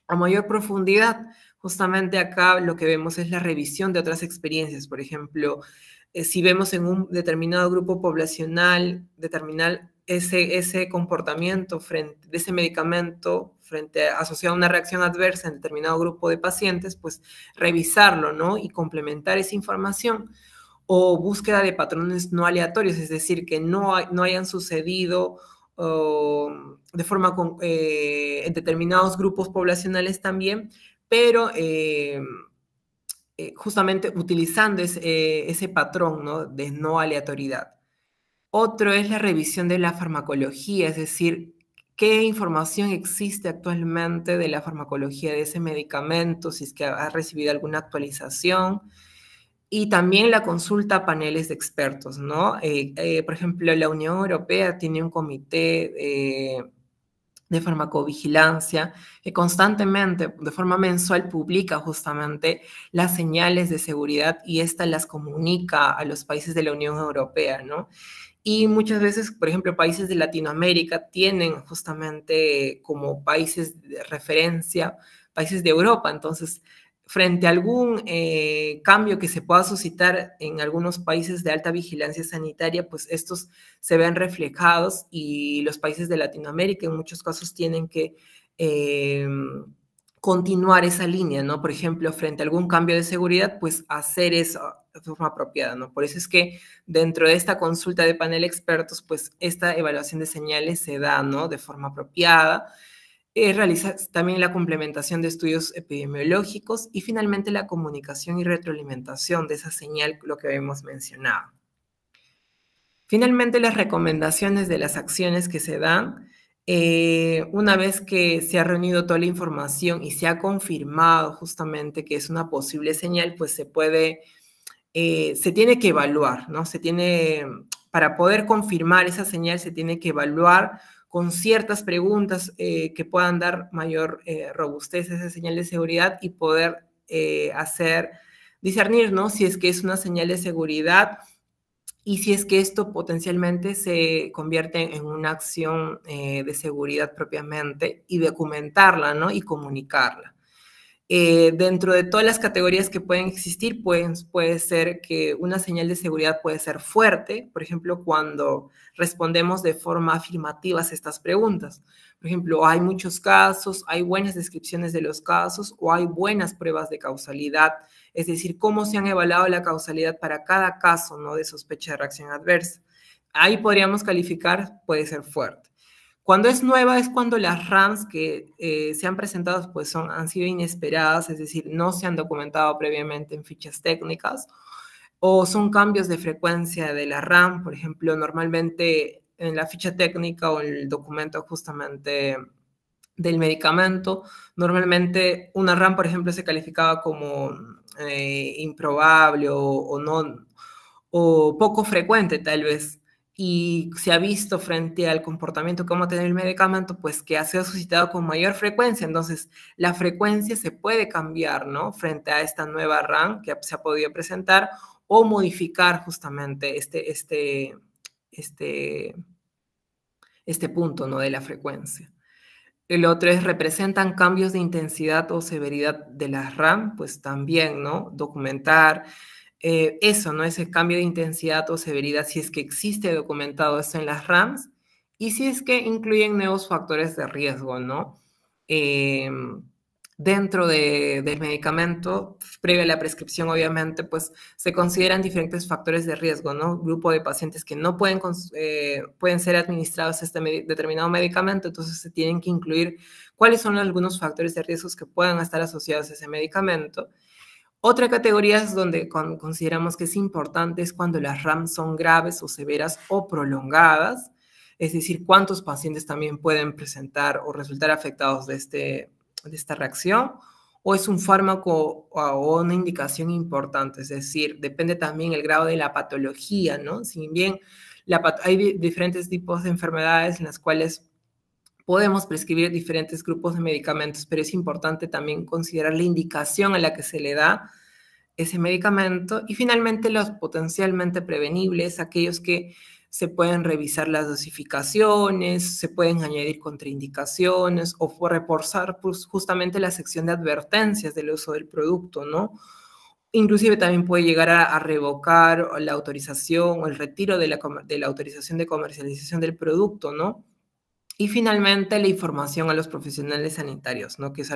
S2: a mayor profundidad. Justamente acá lo que vemos es la revisión de otras experiencias. Por ejemplo, si vemos en un determinado grupo poblacional, determinar ese comportamiento frente de ese medicamento asociado a una reacción adversa en determinado grupo de pacientes, pues revisarlo, ¿no? Y complementar esa información. O búsqueda de patrones no aleatorios, es decir, que no hayan sucedido de forma en determinados grupos poblacionales también, pero justamente utilizando ese patrón, ¿no? De no aleatoriedad. Otro es la revisión de la farmacología, es decir, qué información existe actualmente de la farmacología de ese medicamento, si es que ha recibido alguna actualización. Y también la consulta a paneles de expertos, ¿no? Por ejemplo, la Unión Europea tiene un comité de farmacovigilancia que constantemente, de forma mensual, publica justamente las señales de seguridad y estas las comunica a los países de la Unión Europea, ¿no? Y muchas veces, por ejemplo, países de Latinoamérica tienen justamente como países de referencia, países de Europa. Entonces, frente a algún cambio que se pueda suscitar en algunos países de alta vigilancia sanitaria, pues estos se ven reflejados y los países de Latinoamérica en muchos casos tienen que continuar esa línea, ¿no? Por ejemplo, frente a algún cambio de seguridad, pues hacer eso de forma apropiada, ¿no? Por eso es que dentro de esta consulta de panel expertos, pues esta evaluación de señales se da, ¿no? De forma apropiada. Realiza también la complementación de estudios epidemiológicos y finalmente la comunicación y retroalimentación de esa señal, lo que habíamos mencionado. Finalmente, las recomendaciones de las acciones que se dan, una vez que se ha reunido toda la información y se ha confirmado justamente que es una posible señal, pues se tiene que evaluar, ¿no? Para poder confirmar esa señal, se tiene que evaluar con ciertas preguntas que puedan dar mayor robustez a esa señal de seguridad y poder discernir, ¿no? Si es que es una señal de seguridad y si es que esto potencialmente se convierte en una acción de seguridad propiamente y documentarla, ¿no? Y comunicarla. Dentro de todas las categorías que pueden existir, puede ser que una señal de seguridad puede ser fuerte, por ejemplo, cuando respondemos de forma afirmativa a estas preguntas. Por ejemplo, hay muchos casos, hay buenas descripciones de los casos o hay buenas pruebas de causalidad, es decir, cómo se han evaluado la causalidad para cada caso, ¿no? De sospecha de reacción adversa. Ahí podríamos calificar, puede ser fuerte. Cuando es nueva es cuando las RAMs que se han presentado pues han sido inesperadas, es decir, no se han documentado previamente en fichas técnicas, o son cambios de frecuencia de la RAM, por ejemplo, normalmente en la ficha técnica o el documento justamente del medicamento, normalmente una RAM, por ejemplo, se calificaba como improbable o no, o poco frecuente tal vez, y se ha visto frente al comportamiento que vamos a tener el medicamento, pues que ha sido suscitado con mayor frecuencia. Entonces, la frecuencia se puede cambiar, ¿no? Frente a esta nueva RAM que se ha podido presentar o modificar justamente este punto, ¿no? De la frecuencia. El otro es, representan cambios de intensidad o severidad de la RAM, pues también, ¿no? Documentar eso, ¿no? Ese cambio de intensidad o severidad, si es que existe documentado eso en las RAMs, y si es que incluyen nuevos factores de riesgo, ¿no? Dentro del medicamento, previo a la prescripción, obviamente, pues se consideran diferentes factores de riesgo, ¿no? Grupo de pacientes que no pueden ser administrados este determinado medicamento, entonces se tienen que incluir cuáles son algunos factores de riesgos que puedan estar asociados a ese medicamento. Otra categoría es donde consideramos que es importante es cuando las RAMs son graves o severas o prolongadas, es decir, cuántos pacientes también pueden presentar o resultar afectados de esta reacción, o es un fármaco o una indicación importante, es decir, depende también el grado de la patología, ¿no? Si bien hay diferentes tipos de enfermedades en las cuales podemos prescribir diferentes grupos de medicamentos, pero es importante también considerar la indicación a la que se le da ese medicamento. Y finalmente, los potencialmente prevenibles, aquellos que se pueden revisar las dosificaciones, se pueden añadir contraindicaciones o reforzar pues, justamente la sección de advertencias del uso del producto, ¿no? Inclusive también puede llegar a revocar la autorización o el retiro de la autorización de comercialización del producto, ¿no? Y finalmente, la información a los profesionales sanitarios, ¿no? Que es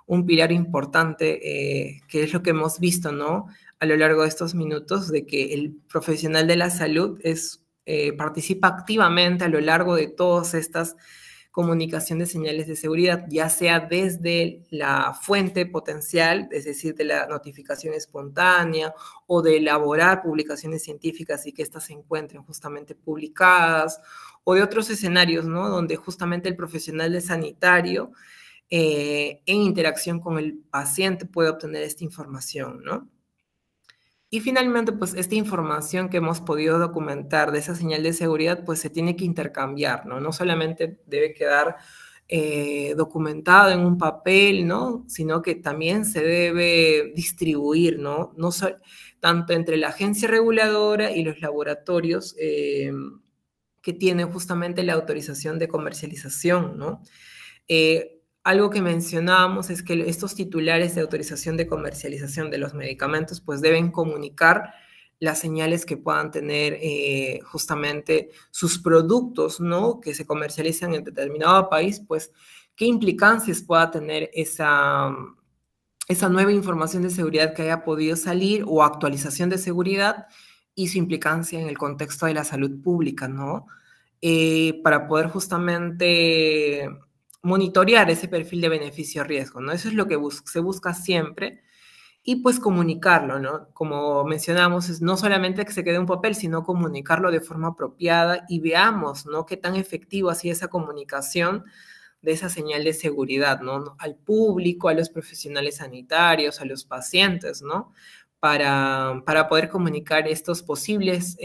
S2: un pilar importante, que es lo que hemos visto, ¿no? A lo largo de estos minutos, de que el profesional de la salud participa activamente a lo largo de todas estas comunicación de señales de seguridad, ya sea desde la fuente potencial, es decir, de la notificación espontánea o de elaborar publicaciones científicas y que éstas se encuentren justamente publicadas, o de otros escenarios, ¿no? Donde justamente el profesional de sanitario en interacción con el paciente puede obtener esta información, ¿no? Y finalmente, pues esta información que hemos podido documentar de esa señal de seguridad, pues se tiene que intercambiar, ¿no? No solamente debe quedar documentado en un papel, ¿no? Sino que también se debe distribuir, ¿no? Tanto entre la agencia reguladora y los laboratorios que tienen justamente la autorización de comercialización, ¿no? Algo que mencionábamos es que estos titulares de autorización de comercialización de los medicamentos pues deben comunicar las señales que puedan tener justamente sus productos, ¿no? Que se comercializan en determinado país, pues qué implicancias pueda tener esa nueva información de seguridad que haya podido salir o actualización de seguridad y su implicancia en el contexto de la salud pública, ¿no? Para poder justamente monitorear ese perfil de beneficio-riesgo, ¿no? Eso es lo que se busca siempre y pues comunicarlo, ¿no? Como mencionamos, es no solamente que se quede un papel, sino comunicarlo de forma apropiada y veamos, ¿no? Qué tan efectivo ha sido esa comunicación de esa señal de seguridad, ¿no? Al público, a los profesionales sanitarios, a los pacientes, ¿no? Para poder comunicar estos posibles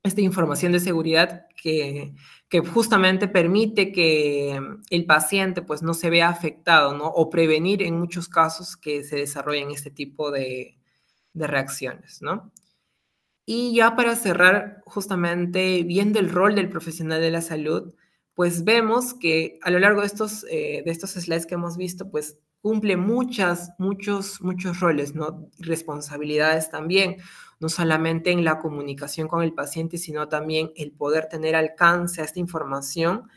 S2: esta información de seguridad que justamente permite que el paciente pues no se vea afectado, ¿no? O prevenir en muchos casos que se desarrollen este tipo de reacciones, ¿no? Y ya para cerrar, justamente viendo el rol del profesional de la salud, pues vemos que a lo largo de estos slides que hemos visto, pues cumple muchos roles, ¿no? Responsabilidades también, no solamente en la comunicación con el paciente, sino también el poder tener alcance a esta información,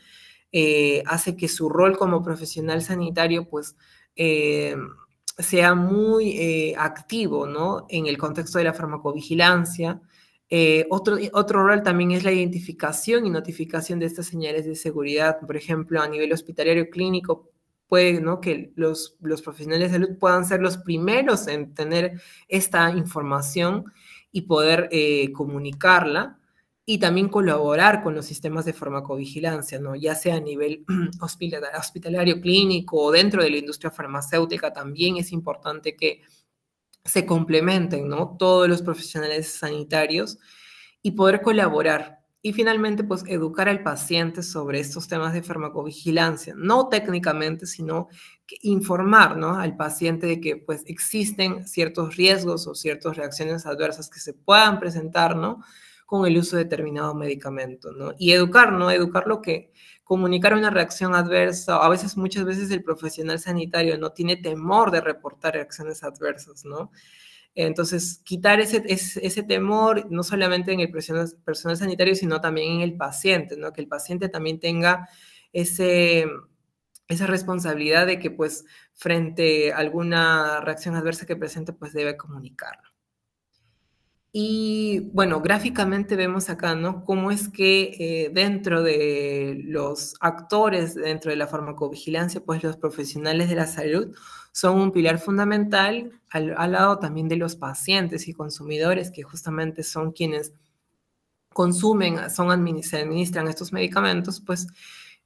S2: hace que su rol como profesional sanitario, pues, sea muy activo, ¿no? En el contexto de la farmacovigilancia. Otro rol también es la identificación y notificación de estas señales de seguridad. Por ejemplo, a nivel hospitalario clínico, puede, ¿no? Que los profesionales de salud puedan ser los primeros en tener esta información y poder comunicarla y también colaborar con los sistemas de farmacovigilancia, ¿no? Ya sea a nivel hospitalario clínico o dentro de la industria farmacéutica, también es importante que se complementen, ¿no? Todos los profesionales sanitarios y poder colaborar. Y finalmente, pues educar al paciente sobre estos temas de farmacovigilancia, no técnicamente, sino que informar, ¿no? Al paciente de que pues existen ciertos riesgos o ciertas reacciones adversas que se puedan presentar, ¿no? Con el uso de determinado medicamento, ¿no? Y educar, ¿no? Educar lo que comunicar una reacción adversa, a veces, muchas veces el profesional sanitario no tiene temor de reportar reacciones adversas, ¿no? Entonces, quitar ese temor, no solamente en el personal sanitario, sino también en el paciente, ¿no? Que el paciente también tenga esa responsabilidad de que, pues, frente a alguna reacción adversa que presente, pues, debe comunicarlo. Y bueno, gráficamente vemos acá, ¿no? Cómo es que dentro de los actores, dentro de la farmacovigilancia, pues los profesionales de la salud son un pilar fundamental al lado también de los pacientes y consumidores, que justamente son quienes consumen, se administran estos medicamentos, pues,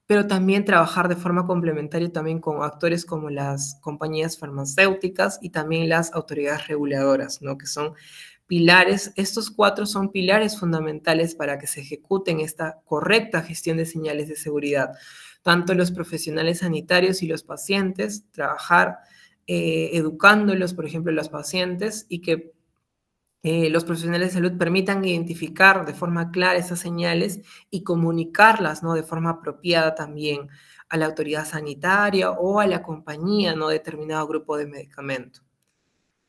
S2: pero también trabajar de forma complementaria también con actores como las compañías farmacéuticas y también las autoridades reguladoras, ¿no? Que son pilares, estos cuatro son pilares fundamentales para que se ejecuten esta correcta gestión de señales de seguridad. Tanto los profesionales sanitarios y los pacientes, trabajar educándolos, por ejemplo, los pacientes, y que los profesionales de salud permitan identificar de forma clara esas señales y comunicarlas, ¿no? De forma apropiada también a la autoridad sanitaria o a la compañía, ¿no? Determinado grupo de medicamento,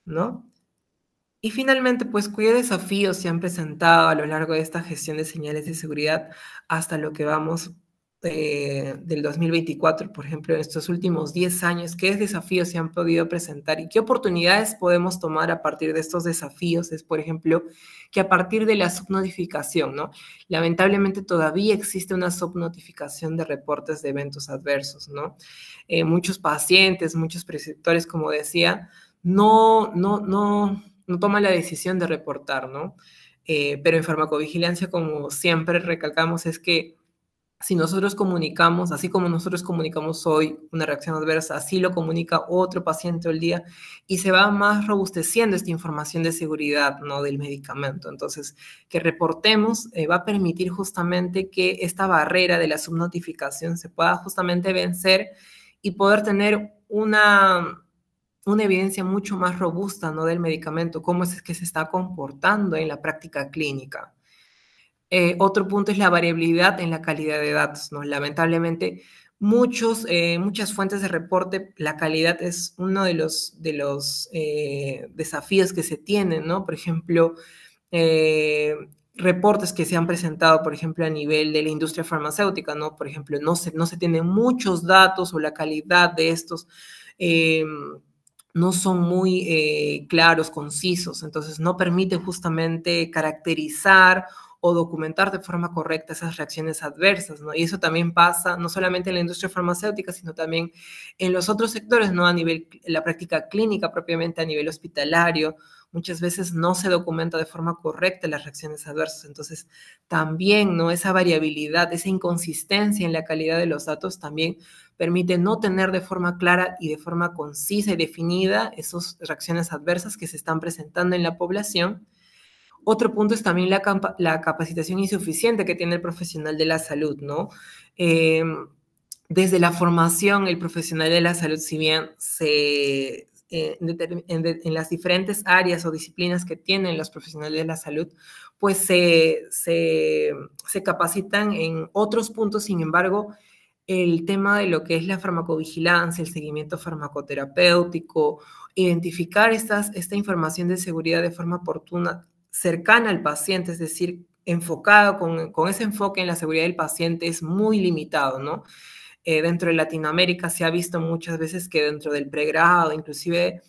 S2: ¿no? Y finalmente, pues, ¿qué desafíos se han presentado a lo largo de esta gestión de señales de seguridad hasta lo que vamos del 2024, por ejemplo, en estos últimos 10 años? ¿Qué desafíos se han podido presentar y qué oportunidades podemos tomar a partir de estos desafíos? Es, por ejemplo, que a partir de la subnotificación, ¿no? Lamentablemente todavía existe una subnotificación de reportes de eventos adversos, ¿no? Muchos pacientes, muchos preceptores, como decía, no toman la decisión de reportar, ¿no? Pero en farmacovigilancia, como siempre recalcamos, es que si nosotros comunicamos, así como nosotros comunicamos hoy una reacción adversa, así lo comunica otro paciente al día y se va más robusteciendo esta información de seguridad, ¿no?, del medicamento. Entonces, que reportemos va a permitir justamente que esta barrera de la subnotificación se pueda justamente vencer y poder tener una evidencia mucho más robusta, ¿no?, del medicamento, cómo es que se está comportando en la práctica clínica. Otro punto es la variabilidad en la calidad de datos, ¿no? Lamentablemente, muchas fuentes de reporte, la calidad es uno de los desafíos que se tienen, ¿no? Por ejemplo, reportes que se han presentado, por ejemplo, a nivel de la industria farmacéutica, ¿no? Por ejemplo, no se tienen muchos datos o la calidad de estos no son muy claros, concisos, entonces no permite justamente caracterizar o documentar de forma correcta esas reacciones adversas, ¿no? Y eso también pasa no solamente en la industria farmacéutica, sino también en los otros sectores, ¿no? A nivel, la práctica clínica propiamente, a nivel hospitalario, muchas veces no se documenta de forma correcta las reacciones adversas. Entonces, también, ¿no?, esa variabilidad, esa inconsistencia en la calidad de los datos también permite no tener de forma clara y de forma concisa y definida esas reacciones adversas que se están presentando en la población. Otro punto es también la capacitación insuficiente que tiene el profesional de la salud, ¿no? Desde la formación, el profesional de la salud, si bien en las diferentes áreas o disciplinas que tienen los profesionales de la salud, pues se capacitan en otros puntos. Sin embargo, el tema de lo que es la farmacovigilancia, el seguimiento farmacoterapéutico, identificar esta información de seguridad de forma oportuna, cercana al paciente, es decir, enfocado con ese enfoque en la seguridad del paciente, es muy limitado, ¿no? Dentro de Latinoamérica se ha visto muchas veces que dentro del pregrado, inclusive,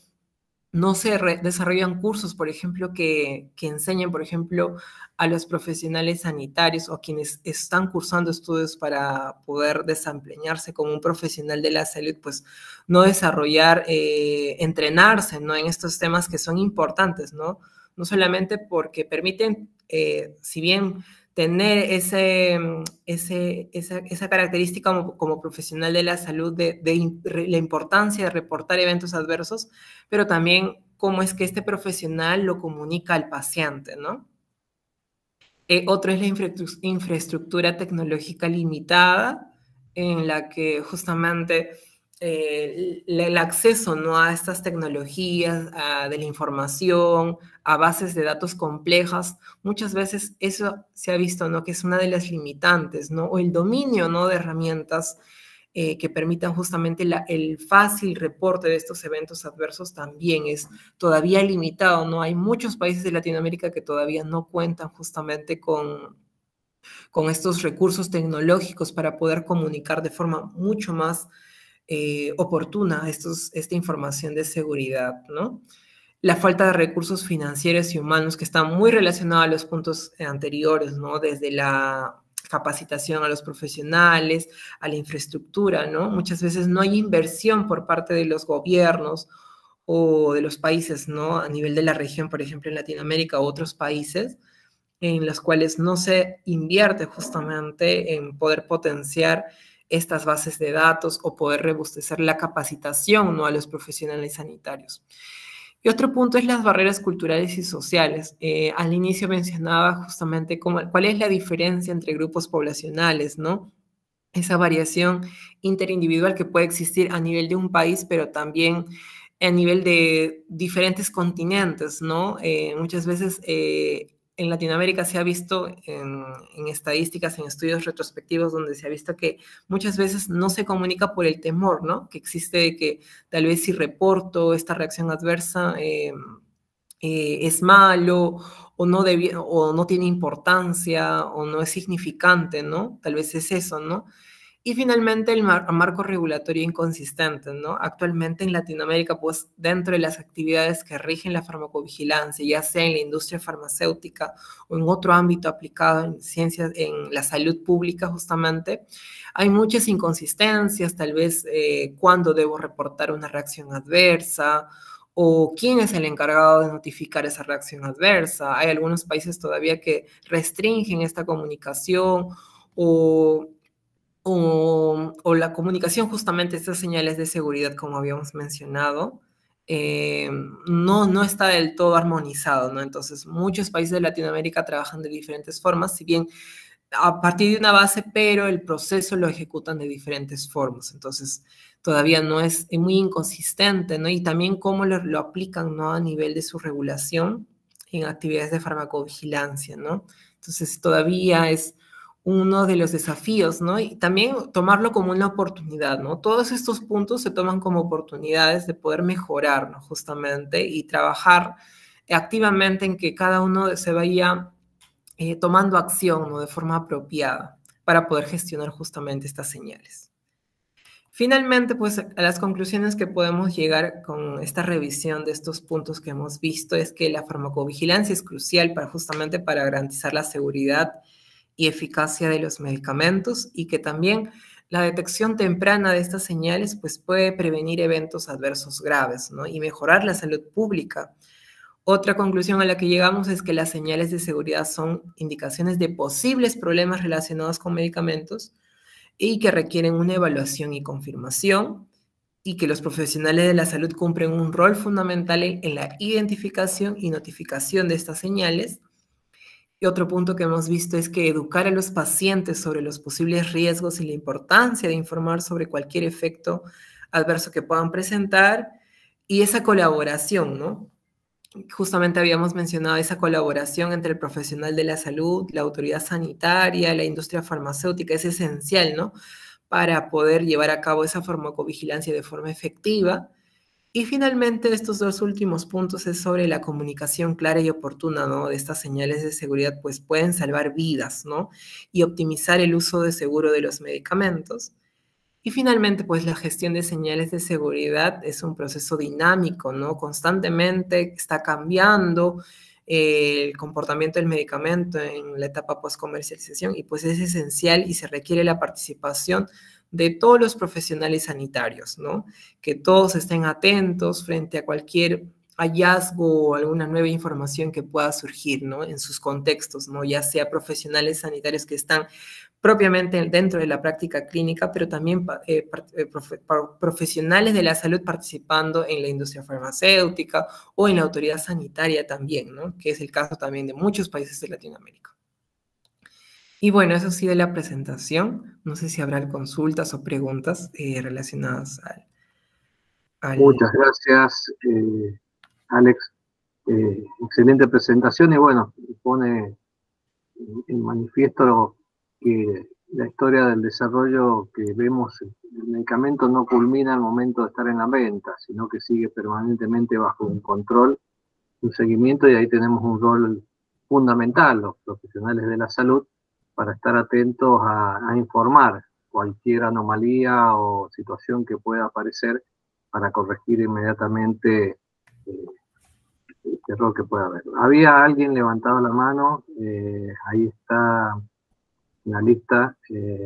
S2: no se desarrollan cursos, por ejemplo, que enseñen, por ejemplo, a los profesionales sanitarios o quienes están cursando estudios para poder desempeñarse como un profesional de la salud, pues no desarrollar, entrenarse, ¿no?, en estos temas que son importantes, ¿no? No solamente porque permiten, si bien tener esa característica como profesional de la salud de la importancia de reportar eventos adversos, pero también cómo es que este profesional lo comunica al paciente, ¿no? Otro es la infraestructura tecnológica limitada, en la que justamente el acceso, ¿no?, a estas tecnologías, de la información, a bases de datos complejas, muchas veces eso se ha visto, ¿no?, que es una de las limitantes, ¿no?, o el dominio, ¿no?, de herramientas que permitan justamente el fácil reporte de estos eventos adversos también es todavía limitado, ¿no? Hay muchos países de Latinoamérica que todavía no cuentan justamente con estos recursos tecnológicos para poder comunicar de forma mucho más oportuna esta información de seguridad, ¿no? La falta de recursos financieros y humanos, que está muy relacionada a los puntos anteriores, ¿no? Desde la capacitación a los profesionales, a la infraestructura, ¿no? Muchas veces no hay inversión por parte de los gobiernos o de los países, ¿no?, a nivel de la región, por ejemplo, en Latinoamérica u otros países, en los cuales no se invierte justamente en poder potenciar estas bases de datos o poder robustecer la capacitación, ¿no?, a los profesionales sanitarios. Y otro punto es las barreras culturales y sociales. Al inicio mencionaba justamente cuál es la diferencia entre grupos poblacionales, ¿no? Esa variación interindividual que puede existir a nivel de un país, pero también a nivel de diferentes continentes, ¿no? Muchas veces en Latinoamérica se ha visto en estadísticas, en estudios retrospectivos, donde se ha visto que muchas veces no se comunica por el temor, ¿no?, que existe de que tal vez si reporto esta reacción adversa es malo o no tiene importancia o no es significante, ¿no? Tal vez es eso, ¿no? Y finalmente el marco regulatorio inconsistente, ¿no? Actualmente en Latinoamérica, pues dentro de las actividades que rigen la farmacovigilancia, ya sea en la industria farmacéutica o en otro ámbito aplicado en ciencias, en la salud pública justamente, hay muchas inconsistencias, tal vez cuándo debo reportar una reacción adversa o quién es el encargado de notificar esa reacción adversa. Hay algunos países todavía que restringen esta comunicación o o la comunicación justamente de estas señales de seguridad, como habíamos mencionado, no está del todo armonizado, ¿no? Entonces, muchos países de Latinoamérica trabajan de diferentes formas, si bien a partir de una base, pero el proceso lo ejecutan de diferentes formas. Entonces, todavía no es muy inconsistente, ¿no? Y también cómo lo aplican, ¿no? A nivel de su regulación en actividades de farmacovigilancia, ¿no? Entonces, todavía es uno de los desafíos, ¿no? Y también tomarlo como una oportunidad, ¿no? Todos estos puntos se toman como oportunidades de poder mejorar, ¿no? Justamente, y trabajar activamente en que cada uno se vaya tomando acción, ¿no? De forma apropiada para poder gestionar justamente estas señales. Finalmente, pues a las conclusiones que podemos llegar con esta revisión de estos puntos que hemos visto es que la farmacovigilancia es crucial justamente para garantizar la seguridad y eficacia de los medicamentos y que también la detección temprana de estas señales pues puede prevenir eventos adversos graves, ¿no? Y mejorar la salud pública. Otra conclusión a la que llegamos es que las señales de seguridad son indicaciones de posibles problemas relacionados con medicamentos y que requieren una evaluación y confirmación y que los profesionales de la salud cumplen un rol fundamental en la identificación y notificación de estas señales. Y otro punto que hemos visto es que educar a los pacientes sobre los posibles riesgos y la importancia de informar sobre cualquier efecto adverso que puedan presentar y esa colaboración, ¿no? Justamente habíamos mencionado esa colaboración entre el profesional de la salud, la autoridad sanitaria, la industria farmacéutica, es esencial, ¿no? Para poder llevar a cabo esa farmacovigilancia de forma efectiva. Y finalmente, estos dos últimos puntos es sobre la comunicación clara y oportuna, ¿no? De estas señales de seguridad, pues pueden salvar vidas, ¿no? Y optimizar el uso de seguro de los medicamentos. Y finalmente, pues la gestión de señales de seguridad es un proceso dinámico, ¿no? Constantemente está cambiando el comportamiento del medicamento en la etapa post-comercialización y pues es esencial y se requiere la participación de todos los profesionales sanitarios, ¿no? Que todos estén atentos frente a cualquier hallazgo o alguna nueva información que pueda surgir, ¿no? En sus contextos, ¿no? Ya sea profesionales sanitarios que están propiamente dentro de la práctica clínica, pero también profesionales de la salud participando en la industria farmacéutica o en la autoridad sanitaria también, ¿no? Que es el caso también de muchos países de Latinoamérica. Y bueno, eso sí de la presentación. No sé si habrá consultas o preguntas relacionadas al...
S1: Muchas gracias, Alex. Excelente presentación y bueno, pone en manifiesto que la historia del desarrollo que vemos, el medicamento no culmina al momento de estar en la venta, sino que sigue permanentemente bajo un control, un seguimiento, y ahí tenemos un rol fundamental, los profesionales de la salud, para estar atentos a informar cualquier anomalía o situación que pueda aparecer para corregir inmediatamente este error que pueda haber. Había alguien levantado la mano, ahí está en la lista,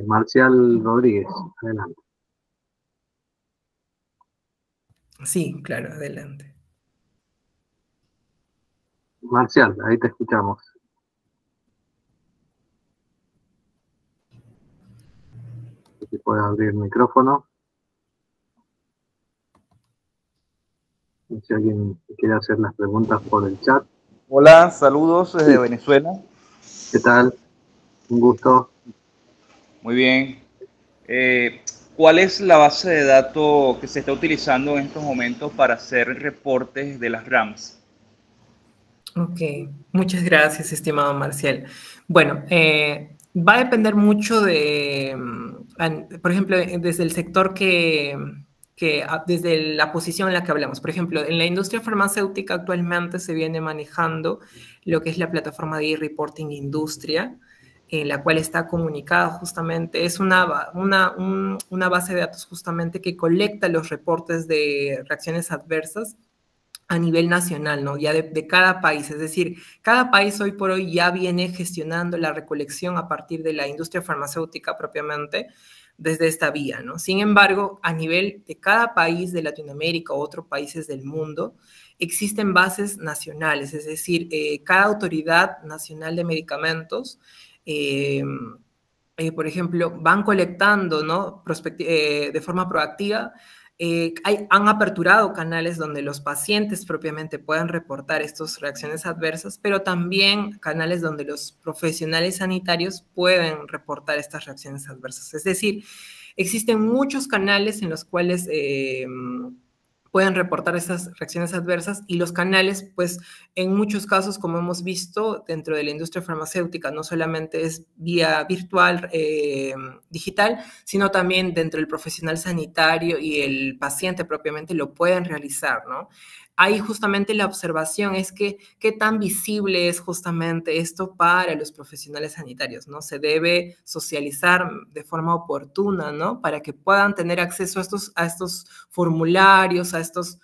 S1: Marcial Rodríguez, adelante.
S2: Sí, claro, adelante.
S1: Marcial, ahí te escuchamos. Si puedes abrir el micrófono. Si alguien quiere hacer las preguntas por el chat.
S3: Hola, saludos desde Venezuela.
S1: ¿Qué tal? Un gusto.
S3: Muy bien. ¿Cuál es la base de datos que se está utilizando en estos momentos para hacer reportes de las RAMs?
S2: Ok, muchas gracias, estimado Marcial. Bueno, va a depender mucho de, por ejemplo, desde el sector desde la posición en la que hablamos. Por ejemplo, en la industria farmacéutica actualmente se viene manejando lo que es la plataforma de e-reporting industria, en la cual está comunicada justamente, es una base de datos justamente que colecta los reportes de reacciones adversas a nivel nacional, ¿no? Ya de cada país. Es decir, cada país hoy por hoy ya viene gestionando la recolección a partir de la industria farmacéutica propiamente desde esta vía, ¿no? Sin embargo, a nivel de cada país de Latinoamérica u otros países del mundo, existen bases nacionales, es decir, cada autoridad nacional de medicamentos por ejemplo, van colectando, ¿no? De forma proactiva. Han aperturado canales donde los pacientes propiamente puedan reportar estas reacciones adversas, pero también canales donde los profesionales sanitarios pueden reportar estas reacciones adversas. Es decir, existen muchos canales en los cuales pueden reportar esas reacciones adversas, y los canales, pues, en muchos casos, como hemos visto, dentro de la industria farmacéutica, no solamente es vía virtual, digital, sino también dentro del profesional sanitario y el paciente propiamente lo pueden realizar, ¿no? Ahí justamente la observación es que qué tan visible es justamente esto para los profesionales sanitarios, ¿no? Se debe socializar de forma oportuna, ¿no? Para que puedan tener acceso a estos formularios, a estos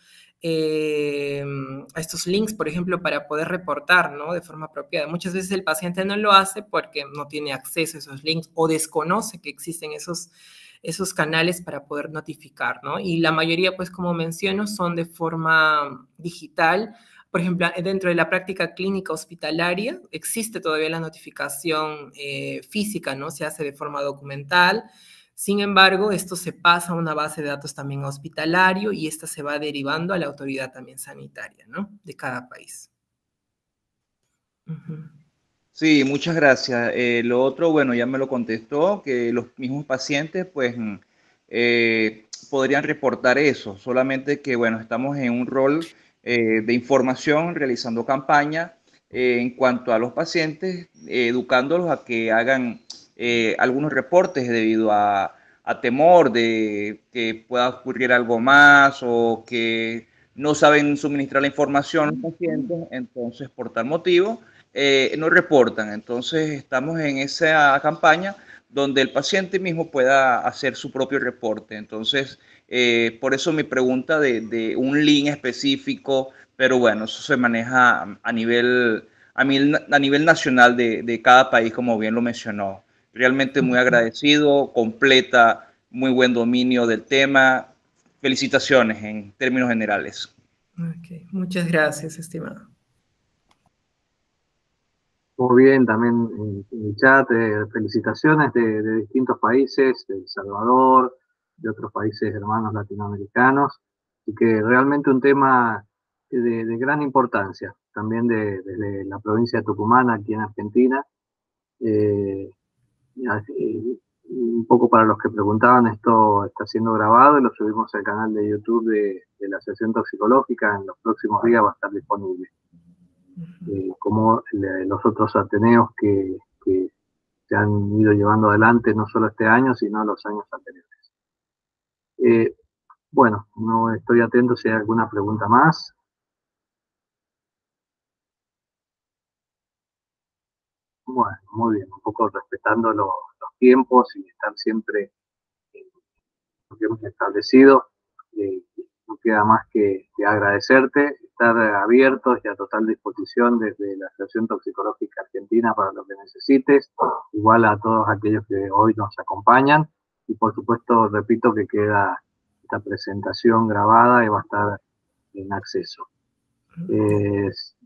S2: links, por ejemplo, para poder reportar, ¿no? De forma apropiada. Muchas veces el paciente no lo hace porque no tiene acceso a esos links o desconoce que existen esos canales para poder notificar, ¿no? Y la mayoría, pues, como menciono, son de forma digital. Por ejemplo, dentro de la práctica clínica hospitalaria existe todavía la notificación física, ¿no? Se hace de forma documental. Sin embargo, esto se pasa a una base de datos también hospitalario, y esta se va derivando a la autoridad también sanitaria, ¿no? De cada país.
S3: Sí, muchas gracias. Lo otro, bueno, ya me lo contestó, que los mismos pacientes, pues, podrían reportar eso, solamente que, bueno, estamos en un rol de información, realizando campaña en cuanto a los pacientes, educándolos a que hagan algunos reportes debido a temor de que pueda ocurrir algo más, o que no saben suministrar la información a los pacientes. Entonces, por tal motivo, no reportan. Entonces estamos en esa campaña donde el paciente mismo pueda hacer su propio reporte. Entonces, por eso mi pregunta de un link específico, pero bueno, eso se maneja a nivel nacional de cada país, como bien lo mencionó. Realmente muy agradecido, completa, muy buen dominio del tema. Felicitaciones en términos generales.
S2: Okay. Muchas gracias, estimado.
S1: Muy bien, también en el chat, felicitaciones de distintos países, de El Salvador, de otros países hermanos latinoamericanos, y que realmente un tema de gran importancia, también desde la provincia de Tucumán, aquí en Argentina. Un poco para los que preguntaban, esto está siendo grabado y lo subimos al canal de YouTube de la Asociación Toxicológica. En los próximos días va a estar disponible. Como los otros ateneos que se han ido llevando adelante no solo este año, sino los años anteriores. Bueno, no estoy atento si hay alguna pregunta más. Bueno, muy bien, un poco respetando los tiempos y estar siempre en lo que hemos establecido. No queda más que agradecerte, estar abiertos y a total disposición desde la Asociación Toxicológica Argentina para lo que necesites, igual a todos aquellos que hoy nos acompañan, y por supuesto, repito, que queda esta presentación grabada y va a estar en acceso.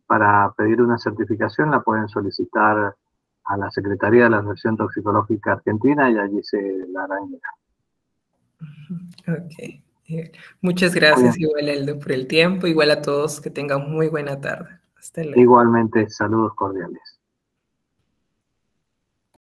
S1: Para pedir una certificación la pueden solicitar a la Secretaría de la Asociación Toxicológica Argentina y allí se la harán llegar.
S2: Ok. Muchas gracias, igual, Aldo, por el tiempo. Igual a todos, que tengan muy buena tarde. Hasta luego.
S1: Igualmente, saludos cordiales.